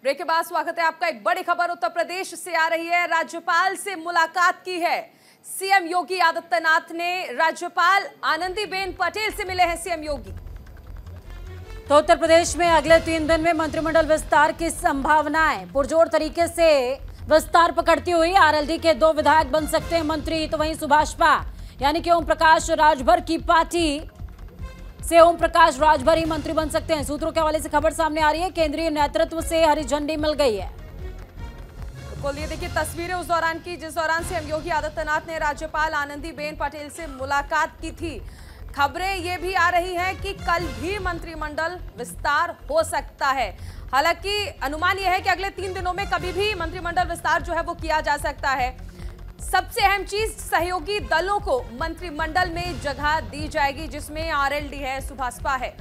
Break के बाद स्वागत है आपका। एक बड़ी खबर उत्तर प्रदेश से आ रही है। राज्यपाल से मुलाकात की है सीएम योगी आदित्यनाथ ने। राज्यपाल आनंदीबेन पटेल से मिले हैं सीएम योगी। तो उत्तर प्रदेश में अगले 3 दिन में मंत्रिमंडल विस्तार की संभावनाएं पुरजोर तरीके से विस्तार पकड़ती हुई। आरएलडी के 2 विधायक बन सकते हैं मंत्री, तो वहीं सुभाषपा यानी कि ओम प्रकाश राजभर की पार्टी से ओम प्रकाश राजभर ही मंत्री बन सकते हैं। सूत्रों के हवाले से खबर सामने आ रही है, केंद्रीय नेतृत्व से हरी झंडी मिल गई है। बिल्कुल, ये देखिए तस्वीरें उस दौरान की जिस दौरान सीएम योगी आदित्यनाथ ने राज्यपाल आनंदीबेन पटेल से मुलाकात की थी। खबरें ये भी आ रही हैं कि कल भी मंत्रिमंडल विस्तार हो सकता है। हालांकि अनुमान यह है कि अगले 3 दिनों में कभी भी मंत्रिमंडल विस्तार जो है वो किया जा सकता है। सबसे अहम चीज, सहयोगी दलों को मंत्रिमंडल में जगह दी जाएगी, जिसमें आरएलडी है, सुभाषपा है।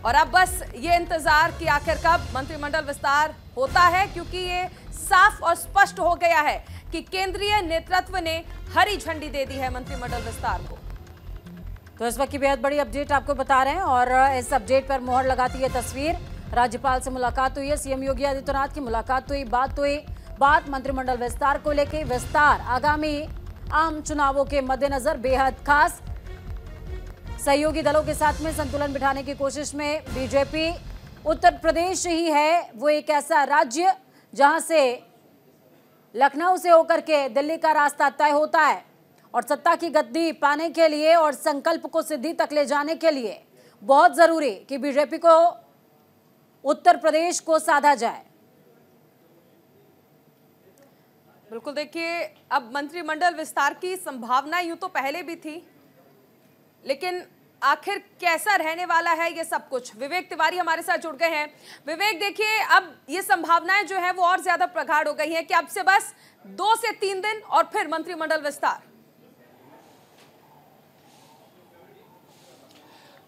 और अब बस ये इंतजार कि आखिर कब मंत्रिमंडल विस्तार होता है, क्योंकि ये साफ और स्पष्ट हो गया है कि केंद्रीय नेतृत्व ने हरी झंडी दे दी है मंत्रिमंडल विस्तार को। तो इस वक्त की बेहद बड़ी अपडेट आपको बता रहे हैं और इस अपडेट पर मोहर लगाती है तस्वीर। राज्यपाल से मुलाकात हुई है, सीएम योगी आदित्यनाथ की मुलाकात हुई, बात मंत्रिमंडल विस्तार को लेकर। विस्तार आगामी आम चुनावों के मद्देनजर बेहद खास। सहयोगी दलों के साथ में संतुलन बिठाने की कोशिश में बीजेपी। उत्तर प्रदेश ही है वो एक ऐसा राज्य जहां से लखनऊ से होकर के दिल्ली का रास्ता तय होता है और सत्ता की गद्दी पाने के लिए और संकल्प को सिद्धि तक ले जाने के लिए बहुत जरूरी कि बीजेपी को उत्तर प्रदेश को साधा जाए। बिल्कुल, देखिए अब मंत्रिमंडल विस्तार की संभावना यूं तो पहले भी थी, लेकिन आखिर कैसा रहने वाला है ये सब कुछ। विवेक तिवारी हमारे साथ जुड़ गए हैं। विवेक, देखिए अब ये संभावनाएं जो है वो और ज्यादा प्रगाढ़ हो गई हैं कि अब से बस 2 से 3 दिन और फिर मंत्रिमंडल विस्तार।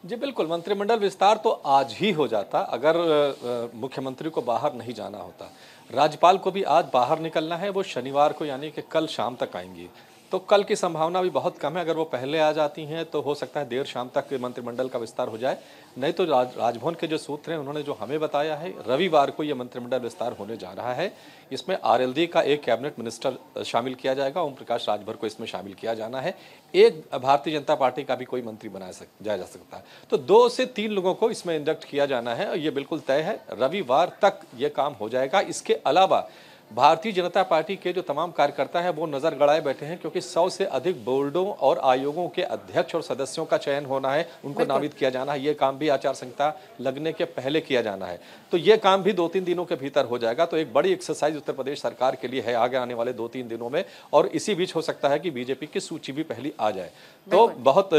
जी बिल्कुल, मंत्रिमंडल विस्तार तो आज ही हो जाता अगर मुख्यमंत्री को बाहर नहीं जाना होता। राज्यपाल को भी आज बाहर निकलना है, वो शनिवार को यानी कि कल शाम तक आएंगी, तो कल की संभावना भी बहुत कम है। अगर वो पहले आ जाती हैं तो हो सकता है देर शाम तक मंत्रिमंडल का विस्तार हो जाए। नहीं तो राजभवन के जो सूत्र हैं उन्होंने जो हमें बताया है, रविवार को ये मंत्रिमंडल विस्तार होने जा रहा है। इसमें आरएलडी का एक कैबिनेट मिनिस्टर शामिल किया जाएगा, ओम प्रकाश राजभर को इसमें शामिल किया जाना है। एक भारतीय जनता पार्टी का भी कोई मंत्री जाया जा सकता है। तो 2 से 3 लोगों को इसमें इंडक्ट किया जाना है और ये बिल्कुल तय है, रविवार तक ये काम हो जाएगा। इसके अलावा भारतीय जनता पार्टी के जो तमाम कार्यकर्ता हैं वो नजर गड़ाए बैठे हैं, क्योंकि 100 से अधिक बोर्डों और आयोगों के अध्यक्ष और सदस्यों का चयन होना है, उनको नामित किया जाना है। ये काम भी आचार संहिता लगने के पहले किया जाना है, तो ये काम भी 2-3 दिनों के भीतर हो जाएगा। तो एक बड़ी एक्सरसाइज उत्तर प्रदेश सरकार के लिए है आगे आने वाले 2-3 दिनों में। और इसी बीच हो सकता है कि बीजेपी की सूची भी पहली आ जाए। तो बहुत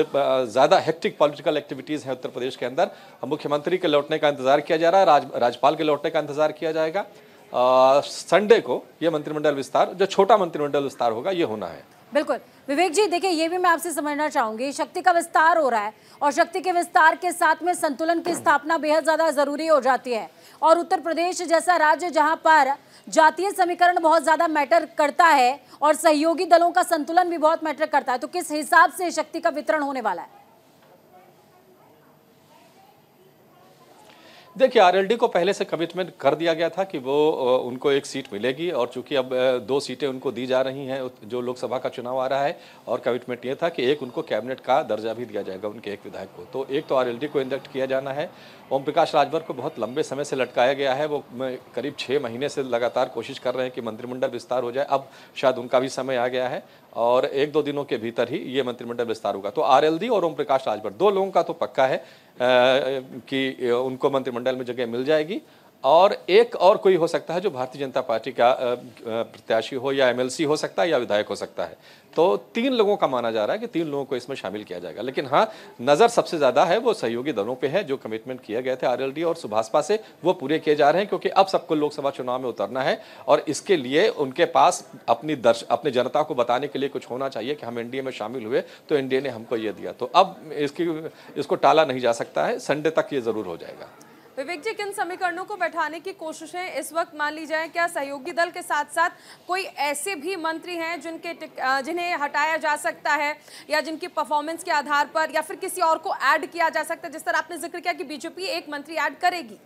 ज्यादा हेक्टिक पॉलिटिकल एक्टिविटीज है उत्तर प्रदेश के अंदर। मुख्यमंत्री के लौटने का इंतजार किया जा रहा है, राज्यपाल के लौटने का इंतजार किया जाएगा। संडे को ये मंत्रिमंडल विस्तार, जो छोटा मंत्रिमंडल विस्तार होगा, ये होना है। बिल्कुल विवेक जी, देखिए ये भी मैं आपसे समझना चाहूंगी, शक्ति का विस्तार हो रहा है और शक्ति के विस्तार के साथ में संतुलन की स्थापना बेहद ज्यादा जरूरी हो जाती है। और उत्तर प्रदेश जैसा राज्य जहां पर जातीय समीकरण बहुत ज्यादा मैटर करता है और सहयोगी दलों का संतुलन भी बहुत मैटर करता है, तो किस हिसाब से शक्ति का वितरण होने वाला है? देखिए, आरएलडी को पहले से कमिटमेंट कर दिया गया था कि वो उनको एक सीट मिलेगी, और चूंकि अब 2 सीटें उनको दी जा रही हैं जो लोकसभा का चुनाव आ रहा है, और कमिटमेंट ये था कि एक उनको कैबिनेट का दर्जा भी दिया जाएगा उनके एक विधायक को। तो एक तो आरएलडी को इंडक्ट किया जाना है। ओम प्रकाश राजभर को बहुत लंबे समय से लटकाया गया है, वो करीब 6 महीने से लगातार कोशिश कर रहे हैं कि मंत्रिमंडल विस्तार हो जाए। अब शायद उनका भी समय आ गया है और 1-2 दिनों के भीतर ही ये मंत्रिमंडल विस्तार होगा। तो आरएलडी और ओम प्रकाश राजभर 2 लोगों का तो पक्का है कि उनको मंत्रिमंडल में जगह मिल जाएगी। और एक और कोई हो सकता है जो भारतीय जनता पार्टी का प्रत्याशी हो, या एमएलसी हो सकता है, या विधायक हो सकता है। तो 3 लोगों का माना जा रहा है कि 3 लोगों को इसमें शामिल किया जाएगा। लेकिन हाँ, नजर सबसे ज्यादा है वो सहयोगी दलों पे है, जो कमिटमेंट किए गए थे आरएलडी और सुभाषपा से, वो पूरे किए जा रहे हैं। क्योंकि अब सबको लोकसभा चुनाव में उतरना है और इसके लिए उनके पास अपनी जनता को बताने के लिए कुछ होना चाहिए कि हम एनडीए में शामिल हुए तो एनडीए ने हमको ये दिया। तो अब इसको टाला नहीं जा सकता है, संडे तक ये जरूर हो जाएगा। विवेक जी, किन समीकरणों को बैठाने की कोशिशें इस वक्त मान ली जाए? क्या सहयोगी दल के साथ साथ कोई ऐसे भी मंत्री हैं जिन्हें हटाया जा सकता है, या जिनकी परफॉर्मेंस के आधार पर, या फिर किसी और को ऐड किया जा सकता है? जिस तरह आपने जिक्र किया कि बीजेपी एक मंत्री ऐड करेगी।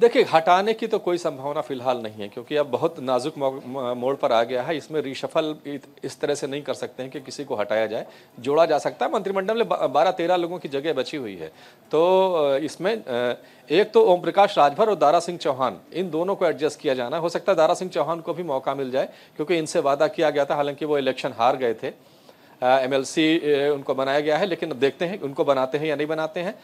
देखिए, हटाने की तो कोई संभावना फिलहाल नहीं है, क्योंकि अब बहुत नाजुक मोड़ पर आ गया है। इसमें रिशफल इस तरह से नहीं कर सकते हैं कि किसी को हटाया जाए, जोड़ा जा सकता है। मंत्रिमंडल में 12-13 लोगों की जगह बची हुई है, तो इसमें एक तो ओम प्रकाश राजभर और दारा सिंह चौहान, इन दोनों को एडजस्ट किया जाना। हो सकता है दारा सिंह चौहान को भी मौका मिल जाए, क्योंकि इनसे वादा किया गया था, हालांकि वो इलेक्शन हार गए थे। MLC उनको बनाया गया है, लेकिन अब देखते हैं उनको बनाते हैं या नहीं बनाते हैं।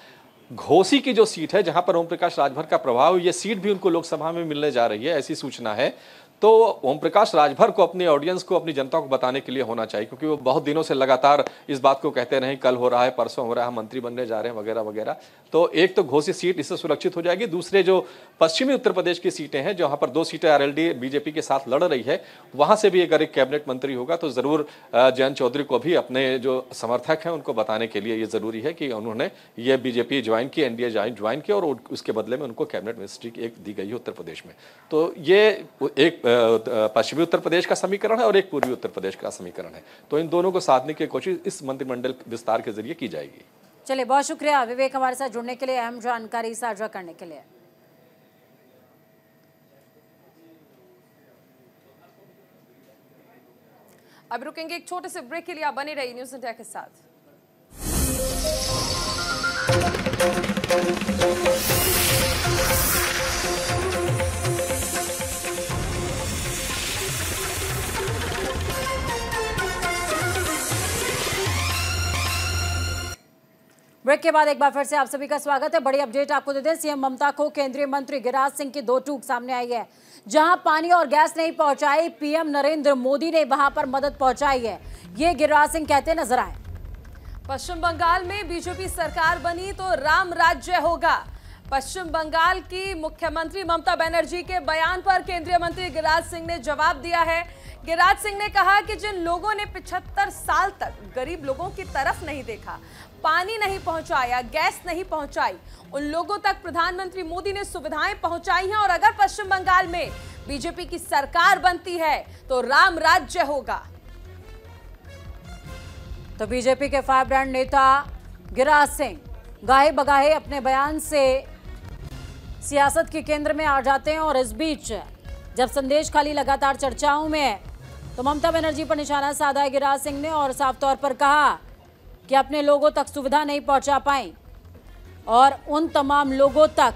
घोसी की जो सीट है, जहां पर ओम प्रकाश राजभर का प्रभाव, ये सीट भी उनको लोकसभा में मिलने जा रही है, ऐसी सूचना है। तो ओम प्रकाश राजभर को अपनी ऑडियंस को, अपनी जनता को बताने के लिए होना चाहिए, क्योंकि वो बहुत दिनों से लगातार इस बात को कहते रहे, कल हो रहा है, परसों हो रहा है, मंत्री बनने जा रहे हैं, वगैरह वगैरह। तो एक तो घोसी सीट इससे सुरक्षित हो जाएगी। दूसरे जो पश्चिमी उत्तर प्रदेश की सीटें हैं, जहां पर 2 सीटें RLD बीजेपी के साथ लड़ रही है, वहां से भी अगर एक कैबिनेट मंत्री होगा तो जरूर जयंत चौधरी को भी अपने जो समर्थक हैं उनको बताने के लिए ये जरूरी है कि उन्होंने ये बीजेपी ज्वाइन की, NDA ज्वाइन की, और उसके बदले में उनको कैबिनेट मिनिस्ट्री एक दी गई है उत्तर प्रदेश में। तो ये एक पश्चिमी उत्तर प्रदेश का समीकरण है और एक पूर्वी उत्तर प्रदेश का समीकरण है। तो इन दोनों को साधने की कोशिश इस मंत्रिमंडल विस्तार के जरिए की जाएगी। चलिए, बहुत शुक्रिया विवेक हमारे साथ जुड़ने के लिए, अहम जानकारी साझा करने के लिए। अब रुकेंगे एक छोटे से ब्रेक के लिए, आप बने रहिए न्यूज़ इंडिया के साथ। ब्रेक के बाद एक बार फिर से आप सभी का स्वागत है। बड़ी अपडेट आपको दे दें, सीएम ममता को केंद्रीय मंत्री गिरिराज सिंह की 2 टूक सामने आई है। जहां पानी और गैस नहीं पहुंचाई, पीएम नरेंद्र मोदी ने वहां पर मदद पहुंचाई है। ये गिरिराज सिंह कहते नजर आए। पश्चिम बंगाल में बीजेपी सरकार बनी तो राम राज्य होगा। पश्चिम बंगाल की मुख्यमंत्री ममता बनर्जी के बयान पर केंद्रीय मंत्री गिरिराज सिंह ने जवाब दिया है। गिरिराज सिंह ने कहा कि जिन लोगों ने 75 साल तक गरीब लोगों की तरफ नहीं देखा, पानी नहीं पहुंचाया, गैस नहीं पहुंचाई, उन लोगों तक प्रधानमंत्री मोदी ने सुविधाएं पहुंचाई हैं। और अगर पश्चिम बंगाल में बीजेपी की सरकार बनती है तो राम राज्य होगा। तो बीजेपी के फायर ब्रांड नेता गिरिराज सिंह गाहे बगाहे अपने बयान से सियासत के केंद्र में आ जाते हैं। और इस बीच जब संदेश खाली लगातार चर्चाओं में है, तो ममता बनर्जी पर निशाना साधा है गिरिराज सिंह ने और साफ तौर पर कहा कि अपने लोगों तक सुविधा नहीं पहुंचा पाए, और उन तमाम लोगों तक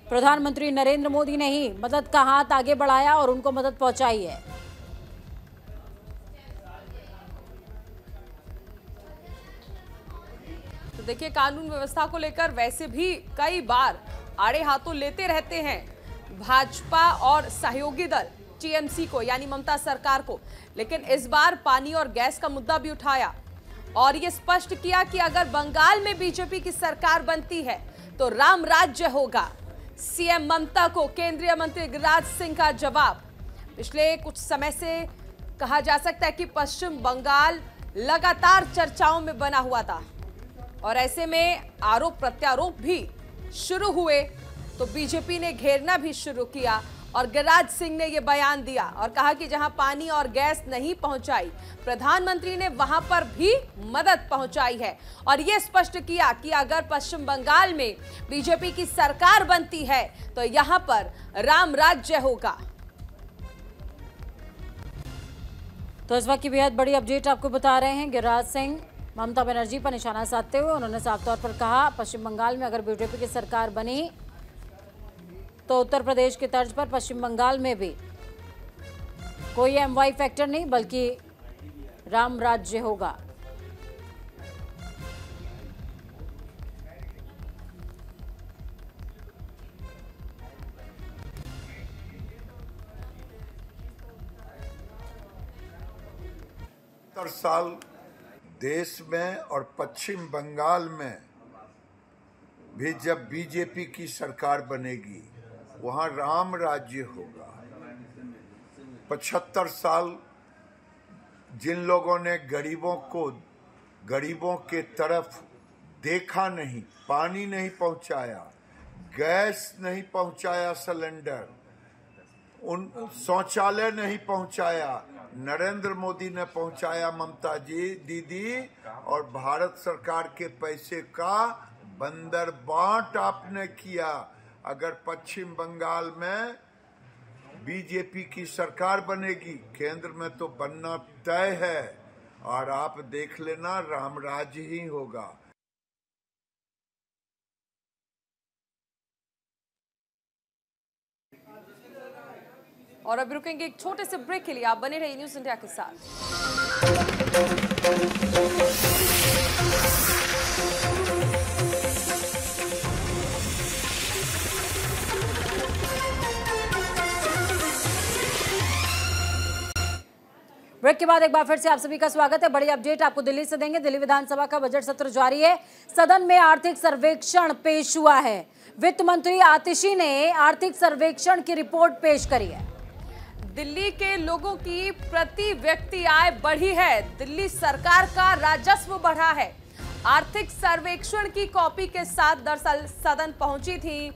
प्रधानमंत्री नरेंद्र मोदी ने ही मदद का हाथ आगे बढ़ाया और उनको मदद पहुंचाई है। तो देखिए, कानून व्यवस्था को लेकर वैसे भी कई बार आड़े हाथों लेते रहते हैं भाजपा और सहयोगी दल TMC को, यानी ममता सरकार को, लेकिन इस बार पानी और गैस का मुद्दा भी उठाया और ये स्पष्ट किया कि अगर बंगाल में बीजेपी की सरकार बनती है तो राम राज्य होगा। सीएम ममता को केंद्रीय मंत्री गिरिराज सिंह का जवाब। पिछले कुछ समय से कहा जा सकता है कि पश्चिम बंगाल लगातार चर्चाओं में बना हुआ था और ऐसे में आरोप प्रत्यारोप भी शुरू हुए तो बीजेपी ने घेरना भी शुरू किया और गिरिराज सिंह ने यह बयान दिया और कहा कि जहां पानी और गैस नहीं पहुंचाई, प्रधानमंत्री ने वहां पर भी मदद पहुंचाई है और यह स्पष्ट किया कि अगर पश्चिम बंगाल में बीजेपी की सरकार बनती है तो यहां पर राम राज्य होगा। तो इस वक्त की बेहद बड़ी अपडेट आपको बता रहे हैं। गिरिराज सिंह ममता बनर्जी पर निशाना साधते हुए उन्होंने साफ तौर पर कहा, पश्चिम बंगाल में अगर बीजेपी की सरकार बनी तो उत्तर प्रदेश की तर्ज पर पश्चिम बंगाल में भी कोई MY फैक्टर नहीं बल्कि राम राज्य होगा। साल देश में और पश्चिम बंगाल में भी जब बीजेपी की सरकार बनेगी वहां राम राज्य होगा। 75 साल जिन लोगों ने गरीबों के तरफ देखा नहीं, पानी नहीं पहुंचाया, गैस नहीं पहुंचाया, सिलेंडर, उन शौचालय नहीं पहुंचाया, नरेंद्र मोदी ने पहुंचाया, ममता जी दीदी, और भारत सरकार के पैसे का बंदरबाट आपने किया। अगर पश्चिम बंगाल में बीजेपी की सरकार बनेगी, केंद्र में तो बनना तय है, और आप देख लेना रामराज ही होगा। और अभी रुकेंगे एक छोटे से ब्रेक के लिए, आप बने रहिए न्यूज़ इंडिया के साथ। ब्रेक के बाद एक बार फिर से आप सभी का स्वागत है। बड़ी अपडेट आपको दिल्ली से देंगे। दिल्ली विधानसभा का बजट सत्र जारी है। सदन में आर्थिक सर्वेक्षण पेश हुआ है। वित्त मंत्री आतिशी ने आर्थिक सर्वेक्षण की रिपोर्ट पेश करी है। दिल्ली के लोगों की प्रति व्यक्ति आय बढ़ी है। दिल्ली सरकार का राजस्व बढ़ा है। आर्थिक सर्वेक्षण की कॉपी के साथ दरअसल सदन पहुंची थी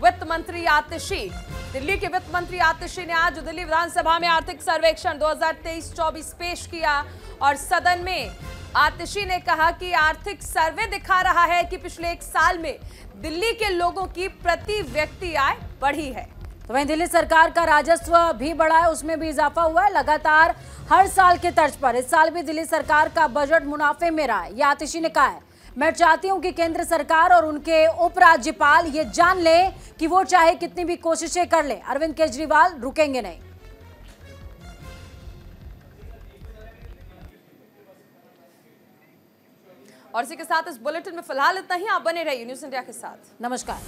वित्त मंत्री आतिशी। दिल्ली के वित्त मंत्री आतिशी ने आज दिल्ली विधानसभा में आर्थिक सर्वेक्षण 2023-24 पेश किया और सदन में आतिशी ने कहा कि आर्थिक सर्वे दिखा रहा है कि पिछले एक साल में दिल्ली के लोगों की प्रति व्यक्ति आय बढ़ी है। तो वहीं दिल्ली सरकार का राजस्व भी बढ़ा है, उसमें भी इजाफा हुआ है लगातार हर साल के तर्ज पर। इस साल भी दिल्ली सरकार का बजट मुनाफे में रहा है, ये आतिशी ने कहा है। मैं चाहती हूं कि केंद्र सरकार और उनके उपराज्यपाल ये जान ले कि वो चाहे कितनी भी कोशिशें कर ले, अरविंद केजरीवाल रुकेंगे नहीं। और इसी के साथ इस बुलेटिन में फिलहाल इतना ही। आप बने रहिए न्यूज़ इंडिया के साथ। नमस्कार।